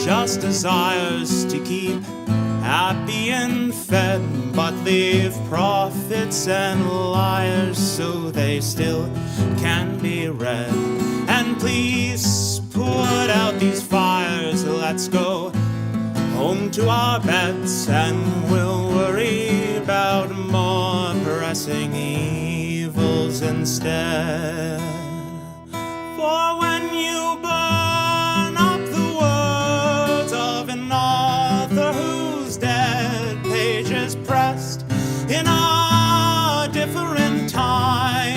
just desires to keep happy and fed, but leave prophets and liars so they still can be read. And please put out these fires, let's go home to our beds, and we'll worry about more pressing evils instead. For when you burn up the words of an author whose dead pages pressed in a different time,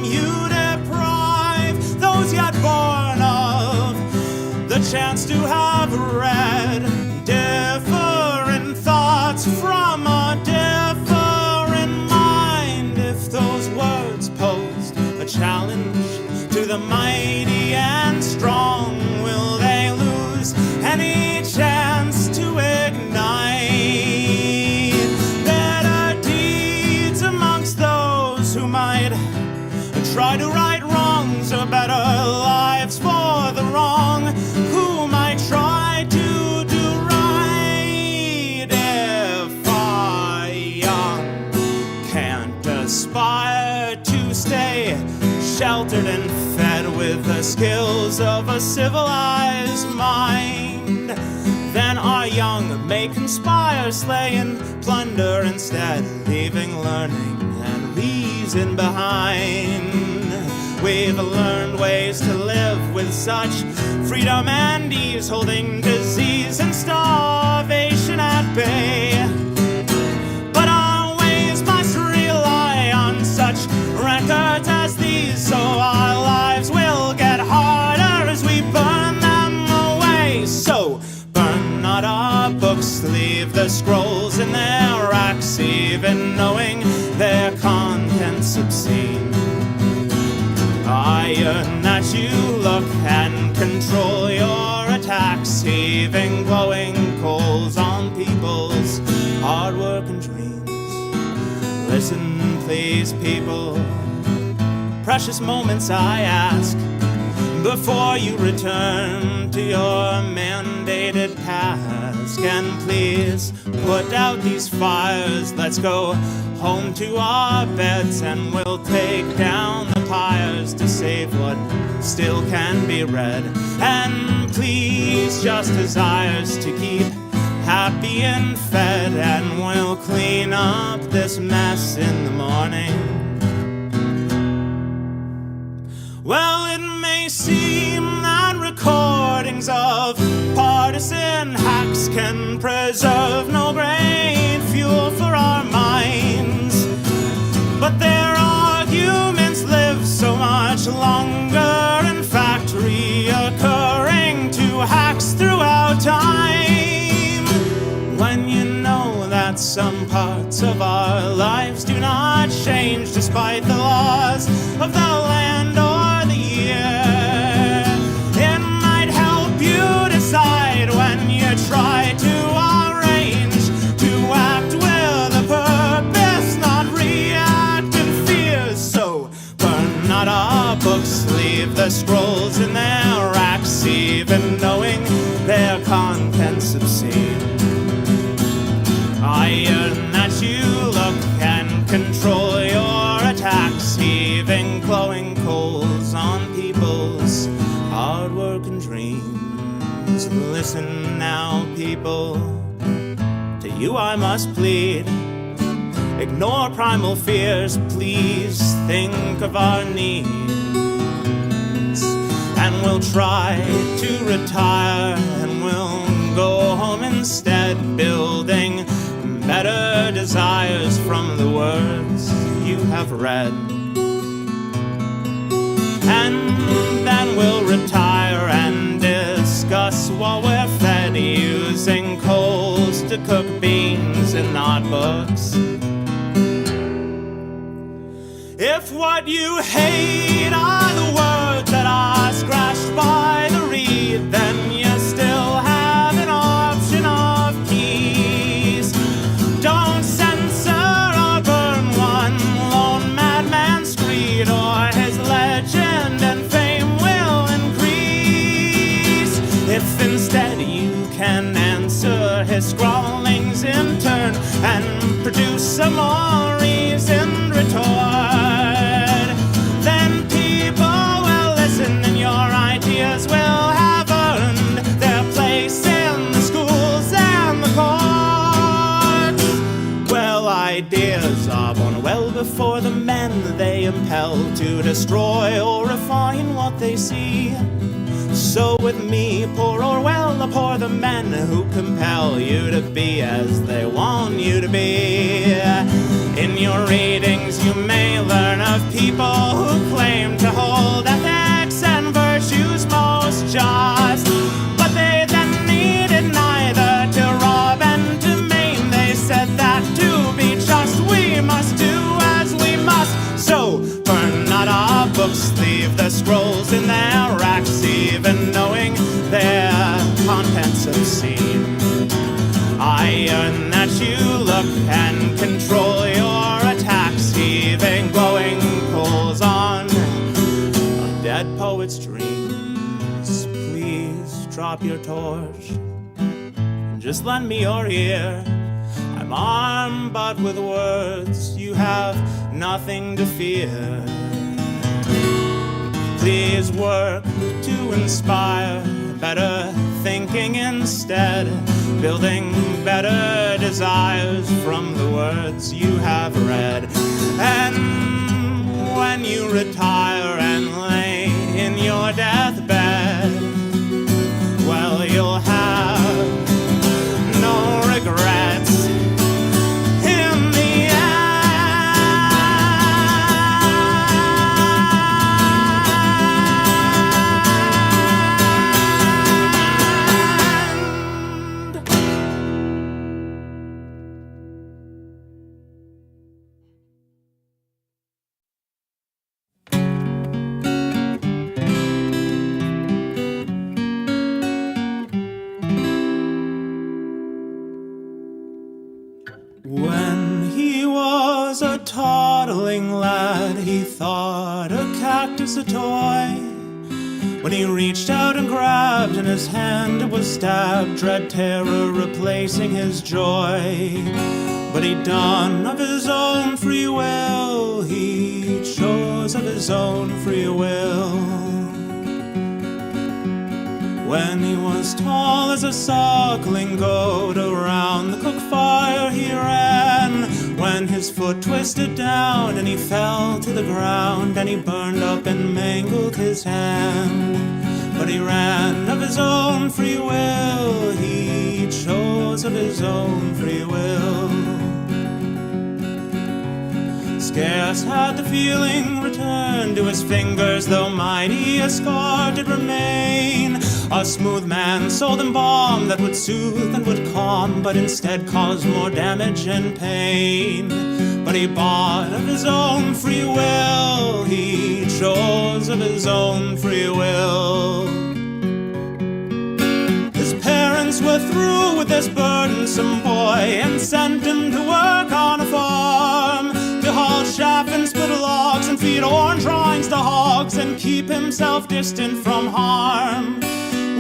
you deprive those yet born of the chance to have read different thoughts from a different mind. If those words posed a challenge to the mighty and strong, will they lose any chance to ignite better deeds amongst those who might try to right wrongs, or better lives for the wrong, who might try to do right? If a young can't aspire to stay sheltered and fed with the skills of a civilized mind, then our young may conspire, slay and plunder instead, leaving learning and reason behind. We've learned ways to live with such freedom and ease, holding disease and starvation at bay. But our ways must rely on such records as these, so our lives will get harder as we burn them away. So burn not our books, leave the scrolls in their racks, even knowing their contents obscene. Iron that you look and control your attacks, heaving glowing coals on people's hard work and dreams. Listen, please, people, precious moments I ask, before you return to your mandated task. And please put out these fires, let's go home to our beds, and we'll take down the pyres to save what still can be read. And please just desires to keep happy and fed, and we'll clean up this mess in the morning. Well, it may seem that recordings of partisan hacks can preserve no great fuel for our minds, but their arguments live so much longer, in fact reoccurring to hacks throughout time. When you know that some parts of our lives do not change despite the laws of the land or the year, it might help you decide when you try to arrange to act with a purpose, not react in fear. So burn not our books, leave the scrolls in their racks, even knowing their contents obscene. Iron that you look and control your attacks, heaving glowing coals on people's hard work and dreams. Listen now, people, to you I must plead. Ignore primal fears, please think of our needs, and we'll try to retire, and we'll go home instead, building better desires from the words you have read. And then we'll retire and discuss while we're fed, using coals to cook beans and not books. If what you hate are the words that are scratched by the reed, then you still have an option of keys. Don't censor or burn one lone madman's creed, or his legend and fame will increase. If more reasoned retort, then people will listen and your ideas will have earned their place in the schools and the courts. Well, ideas are born well before the men they impel to destroy or refine what they see. So with me, poor Orwell, abhor the men who compel you to be as they want you to be. In your readings you may learn of people who claim to hold ethics and virtues most just, but they then needed neither to rob and to maim. They said that to be just we must do as we must. So burn not our books, leave the scrolls in their racks, even knowing their contents obscene. I yearn that you look and control your attacks, heaving glowing coals on a dead poet's dreams. Please drop your torch and just lend me your ear. I'm armed but with words, you have nothing to fear. Please work to inspire better thinking instead, building better desires from the words you have read. And when you retire and lay in your deathbed, well, you'll have no regrets in the end. When he was a toddling lad, he thought a cactus a toy. When he reached out and grabbed in his hand, it was stabbed, dread terror replacing his joy. But he'd done of his own free will, he chose of his own free will. When he was tall as a suckling goat, around the cook fire he ran. When his foot twisted down and he fell to the ground, and he burned up and mangled his hand. But he ran of his own free will, he chose of his own free will. Scarce had the feeling returned to his fingers, though mighty a scar did remain. A smooth man sold him balm that would soothe and would calm, but instead caused more damage and pain. But he bought of his own free will, he chose of his own free will. His parents were through with this burdensome boy and sent him to work on a farm, to haul chaff and split logs and feed orange rinds to hogs and keep himself distant from harm.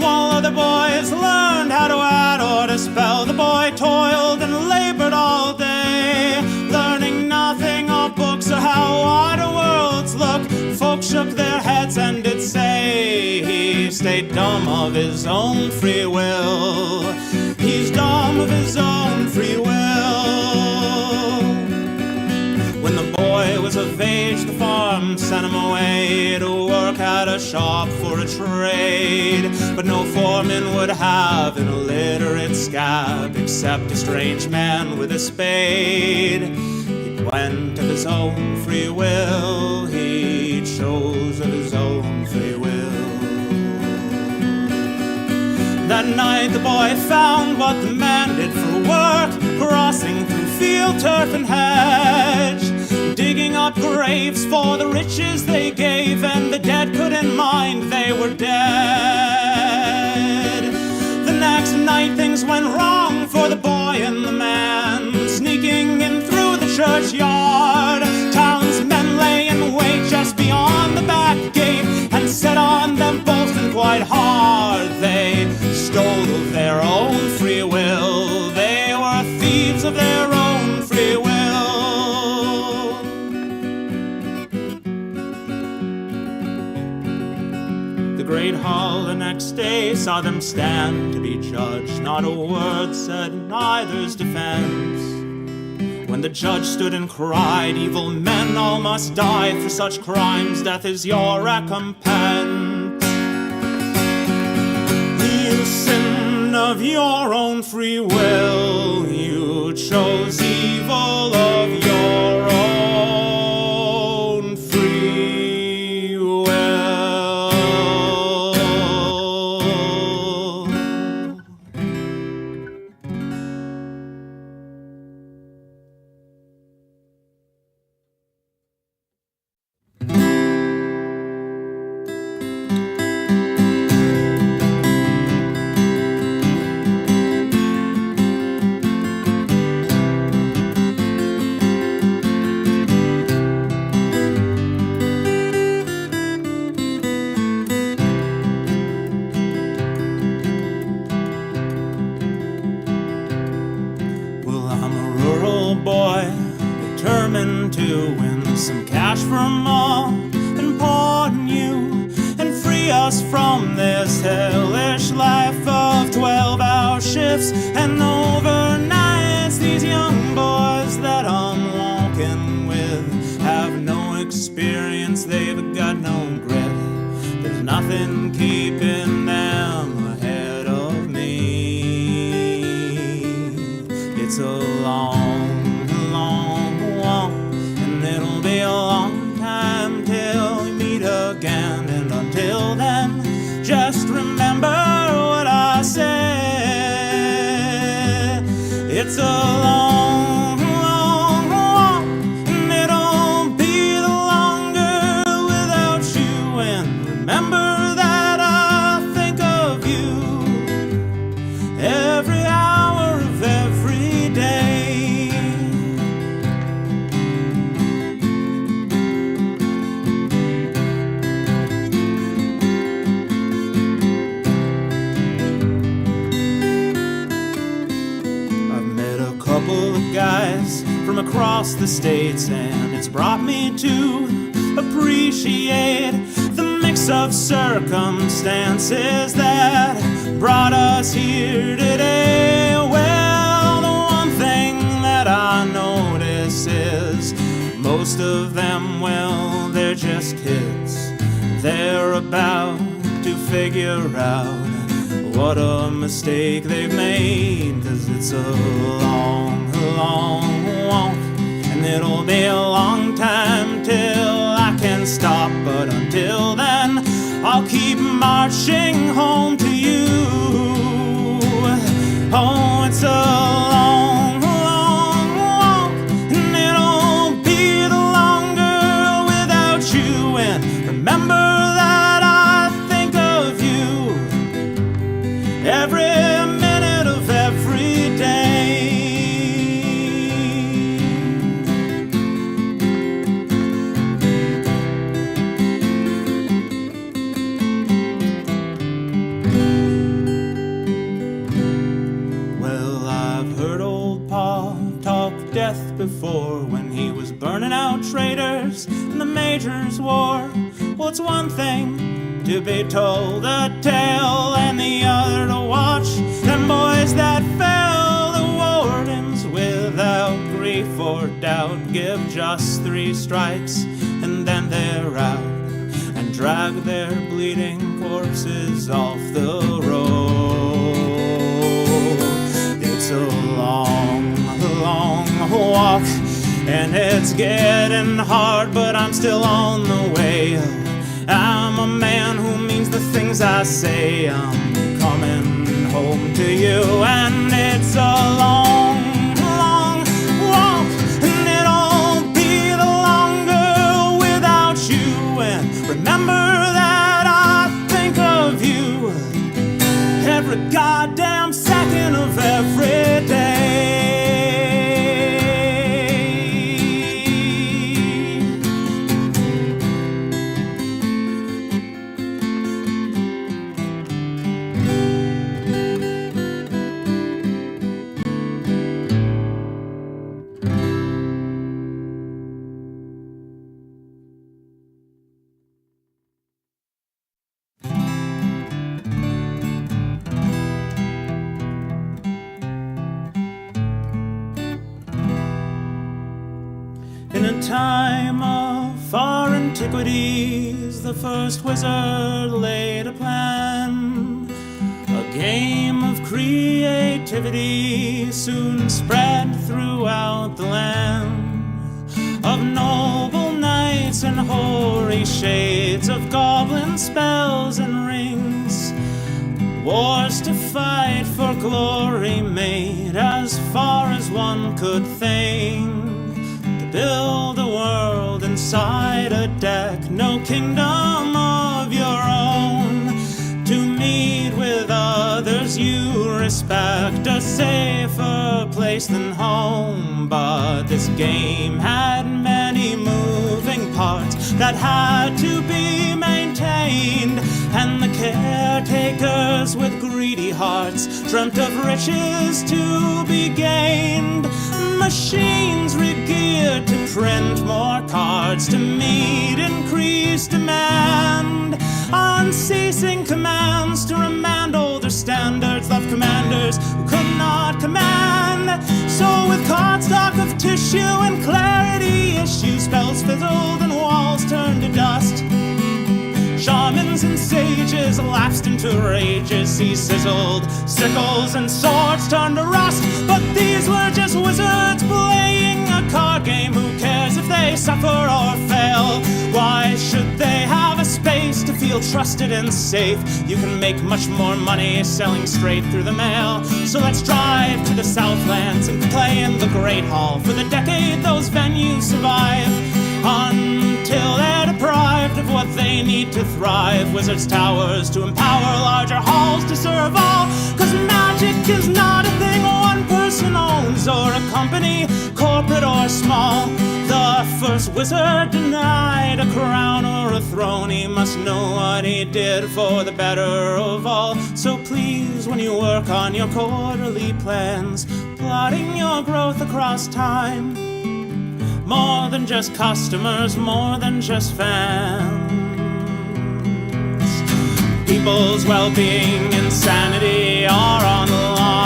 While other boys learned how to add or to spell, the boy toiled and labored all day, learning nothing of books or how wider worlds look. Folks shook their heads and did say he stayed dumb of his own free will. He's dumb of his own free will. When the boy was of age, the farm sent him away to work at a shop for a trade. But no foreman would have an illiterate scab except a strange man with a spade. He went of his own free will, he chose of his own free will. That night the boy found what the man did for work, crossing through field, turf and hedge, digging up graves for the riches they gave, and the dead couldn't mind they were dead. The next night things went wrong for the boy and the man, sneaking in through the churchyard. Townsmen lay in wait just beyond the back gate and set on them both and quite hard. They stole of their own free will, they were thieves of their own free will. day saw them stand to be judged. Not a word said in either's defense. When the judge stood and cried, evil men all must die for such crimes, death is your recompense. You sinned of your own free will, you chose evil of your own free will. Determined to win some cash from all and pardon you and free us from this hellish life of 12-hour shifts and overnights. These young boys that I'm walking with have no experience, they've got no grit. There's nothing keeping them ahead of me. It's a long walk, and it'll be a long time till we meet again. And until then, just remember what I said. It's a long walk, and it'll be the longer without you. And remember that I think of you every hour of every day. Guys from across the states, and it's brought me to appreciate the mix of circumstances that brought us here today. Well, the one thing that I notice is most of them, well, they're just kids. They're about to figure out what a mistake they've made, 'cause it's a long walk, and it'll be a long time till I can stop. But until then, I'll keep marching home to you. Oh, it's a long walk, and it'll be the longer without you. And remember that I think of you every minute of every day. Well, I've heard old Pa talk death before when he was burning out traitors in the Major's War. Well, it's one thing to be told a tale and the other to watch them boys that fell. The wardens without grief or doubt give just 3 strikes and then they're out and drag their bleeding corpses off the road. It's a long walk, and it's getting hard, but I'm still on the way. I'm a man who means the things I say. I'm coming home to you, and it's a long walk, and it'll be the longer without you. And remember that I think of you every goddamn second of every day. time of far antiquities, the first wizard laid a plan. A game of creativity soon spread throughout the land, of noble knights and hoary shades, of goblin spells and rings, wars to fight for glory made as far as one could think. To build a world inside a deck, no kingdom of your own. To meet with others you respect, a safer place than home. But this game had many moving parts that had to be maintained, and the caretakers with greedy hearts dreamt of riches to be gained. Machines re-geared to print more cards to meet increased demand. Unceasing commands to remand older standards left commanders who could not command. So with cardstock of tissue and clarity issue, spells fizzled and walls turned to dust. Shamans and sages lapsed into rages, seas sizzled, sickles and swords turned to rust. But these were just wizards playing a card game. Who cares if they suffer or fail? Why should they have a space to feel trusted and safe? You can make much more money selling straight through the mail. So let's drive to the Southlands and play in the Great Hall. For the decade those venues survive, until they're deprived of what they need to thrive. Wizards' towers to empower larger halls to serve all. 'Cause magic is not a thing one person owns, or a company, corporate or small. The first wizard denied a crown or a throne. He must know what he did for the better of all. So please, when you work on your quarterly plans, plotting your growth across time, more than just customers, more than just fans. People's well-being and sanity are on the line.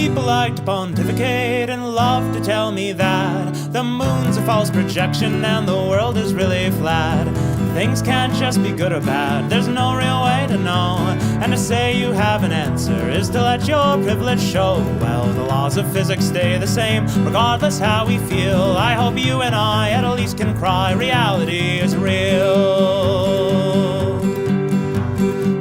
People like to pontificate and love to tell me that the moon's a false projection and the world is really flat. Things can't just be good or bad, there's no real way to know. And to say you have an answer is to let your privilege show. Well, the laws of physics stay the same, regardless how we feel. I hope you and I at least can cry, reality is real.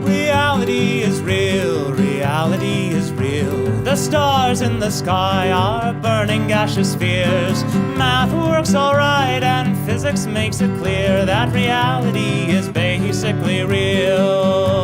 Reality is real, reality is real. The stars in the sky are burning gaseous spheres. Math works alright and physics makes it clear that reality is basically real.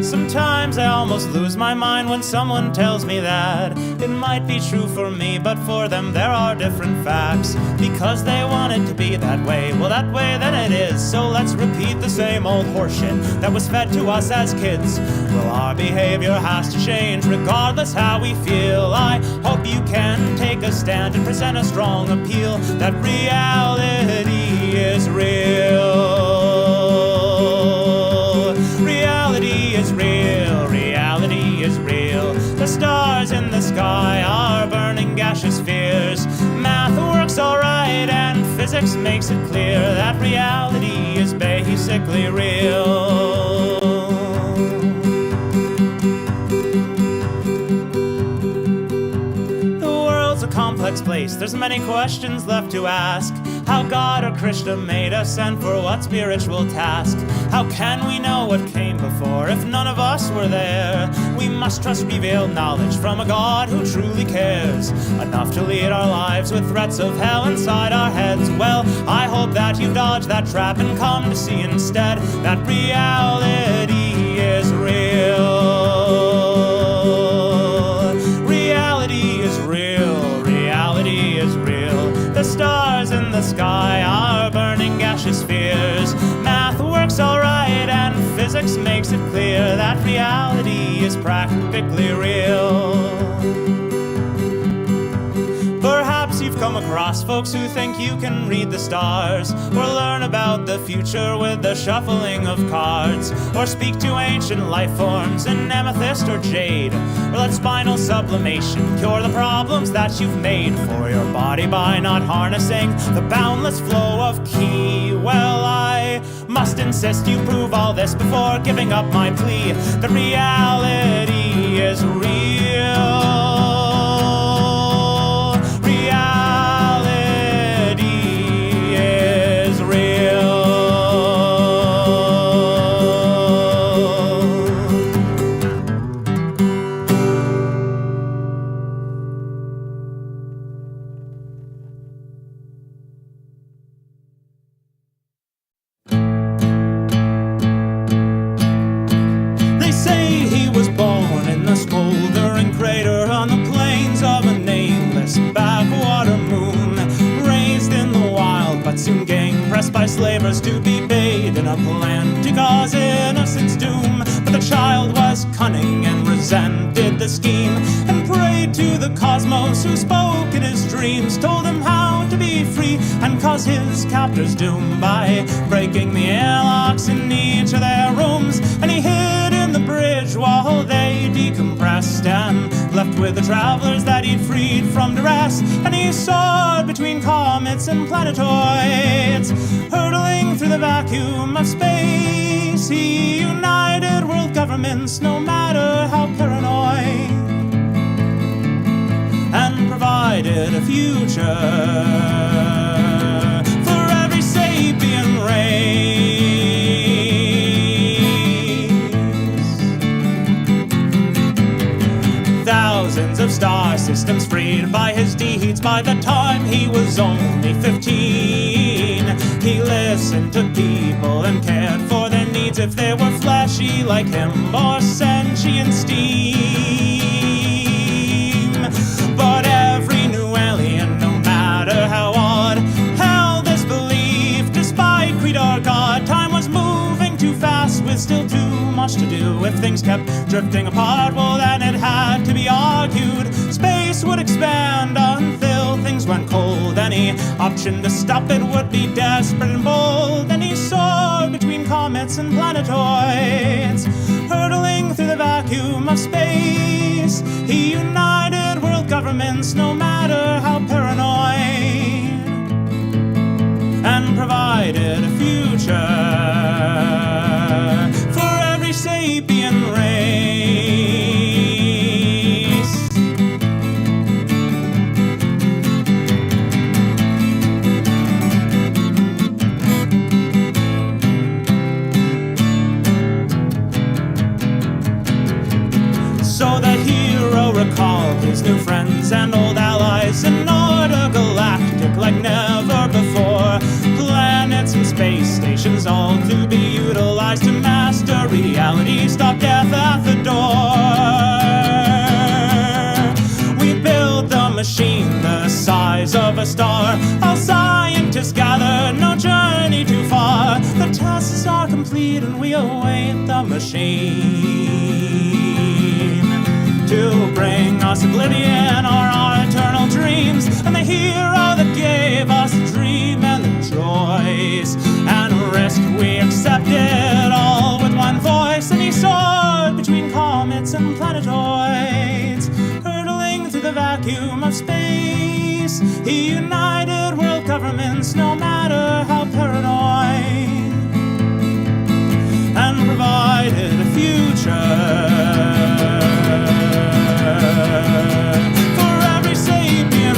Sometimes I almost lose my mind when someone tells me that it might be true for me, but for them there are different facts. Because they want it to be that way, well that way then it is. So let's repeat the same old horseshit that was fed to us as kids. Well, our behavior has to change regardless how we feel. I hope you can take a stand and present a strong appeal that reality is real. Reality is real, reality is real. The stars in the sky are burning gaseous spheres. Math works alright and physics makes it clear that reality is basically real. The world's a complex place, there's many questions left to ask. How God or Krishna made us and for what spiritual task? How can we know what came before if none of us were there? We must trust revealed knowledge from a God who truly cares enough to lead our lives with threats of hell inside our heads. Well, I hope that you dodge that trap and come to see instead that reality is real. Reality is real, reality is real. The stars in the sky are burning gaseous spheres. Math works alright and physics makes it clear that reality is practically real. Perhaps you've come across folks who think you can read the stars, or learn about the future with the shuffling of cards, or speak to ancient life forms in amethyst or jade, or let spinal sublimation cure the problems that you've made for your body by not harnessing the boundless flow of ki. Well, I must insist you prove all this before giving up my plea that reality is real. Smoldering crater on the plains of a nameless backwater moon, raised in the wild but soon gang pressed by slavers to be bathed in a plan to cause innocence doom. But the child was cunning and resented the scheme, and prayed to the cosmos who spoke in his dreams, told him how to be free and cause his captors doom by breaking the airlocks in each of their rooms. And he hid in the bridge while they decompressed, and left with the travelers that he'd freed from duress. And he soared between comets and planetoids, hurtling through the vacuum of space. He united world governments no matter how paranoid, and provided a future for every sapient race. Thousands of star systems freed by his deeds. By the time he was only 15, he listened to people and cared for their needs, if they were fleshy like him or sentient steam. But every new alien, no matter how odd, held this belief despite creed or God. Time was moving too fast with still too much to do. If things kept drifting apart, well then it had to be argued. Space would expand until things went cold. Any option to stop it would be desperate and bold. And he soared between comets and planetoids, hurtling through the vacuum of space. space. He united world governments, no matter how paranoid, and provided a future for every sapient race. So the hero recalled his new friends and old allies in order galactic like never before. Planets and space stations all to be utilized to master reality, stop death at the door. We build the machine the size of a star. All scientists gather, no journey too far. The tasks are complete and we await the machine to bring us oblivion or our eternal dreams. And the hero that gave us the dream and the joys and risk, we accepted all with one voice. And he soared between comets and planetoids, hurtling through the vacuum of space. He united world governments, no matter how paranoid, and provided a future for every sapient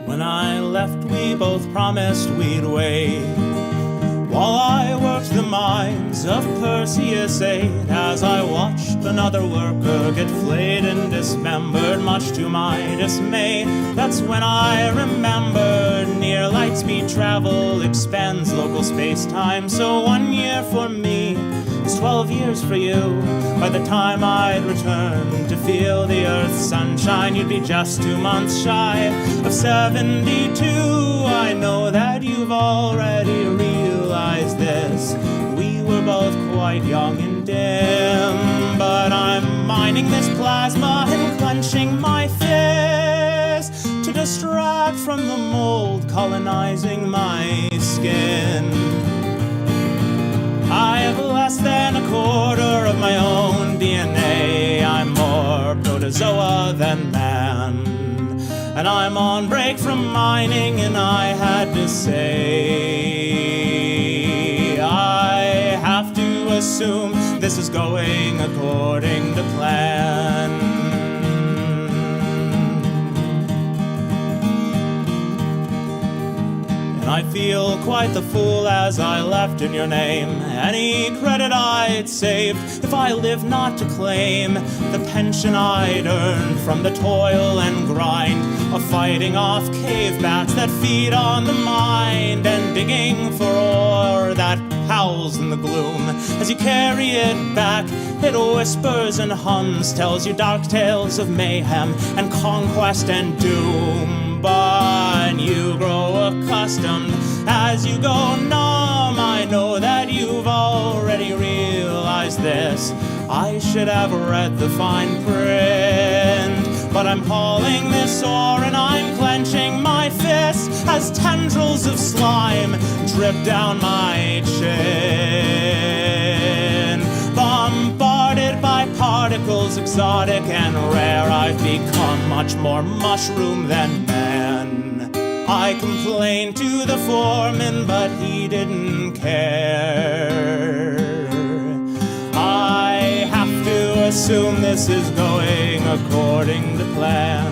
When I left, we both promised we'd wait while I worked the mines of Perseus 8. As I watched another worker get flayed and dismembered, much to my dismay, that's when I remembered near light speed travel expands local space-time. So 1 year for me is 12 years for you. By the time I'd return to feel the earth's sunshine, you'd be just 2 months shy of 72. I know that you've already realized this. We were both quite young and dim, but I'm mining this plasma and clenching my fist to distract from the mold colonizing my skin. I have less than a quarter of my own DNA. I'm more protozoa than man, and I'm on break from mining, and I had to say, I have to assume this is going according to plan. I feel quite the fool as I left in your name any credit I'd saved, if I live not to claim the pension I'd earned from the toil and grind of fighting off cave bats that feed on the mind, and digging for ore that howls in the gloom. As you carry it back, it whispers and hums, tells you dark tales of mayhem and conquest and doom. But you grow accustomed as you go numb. I know that you've already realized this. I should have read the fine print, but I'm hauling this ore and I'm clenching my fists as tendrils of slime drip down my chin. Bombarded by particles exotic and rare, I've become much more mushroom than man. I complained to the foreman, but he didn't care. I have to assume this is going according to plan.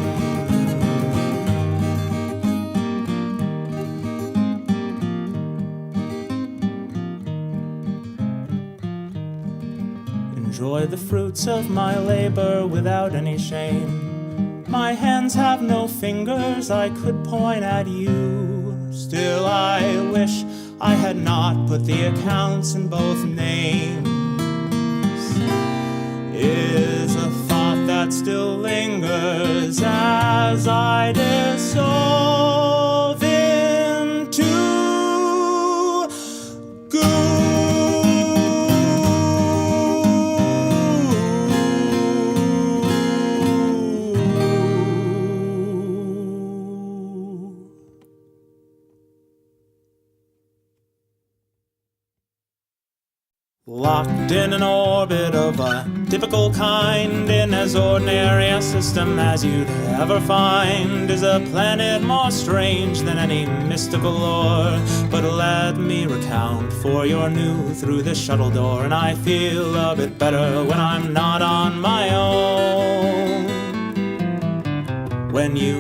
Enjoy the fruits of my labor without any shame. My hands have no fingers I could point at you. Still I wish I had not put the accounts in both names. Is a thought that still lingers as I dissolve into locked in an orbit of a typical kind, in as ordinary a system as you'd ever find, is a planet more strange than any mystical lore. But let me recount, for you're new through the shuttle door, and I feel a bit better when I'm not on my own. When you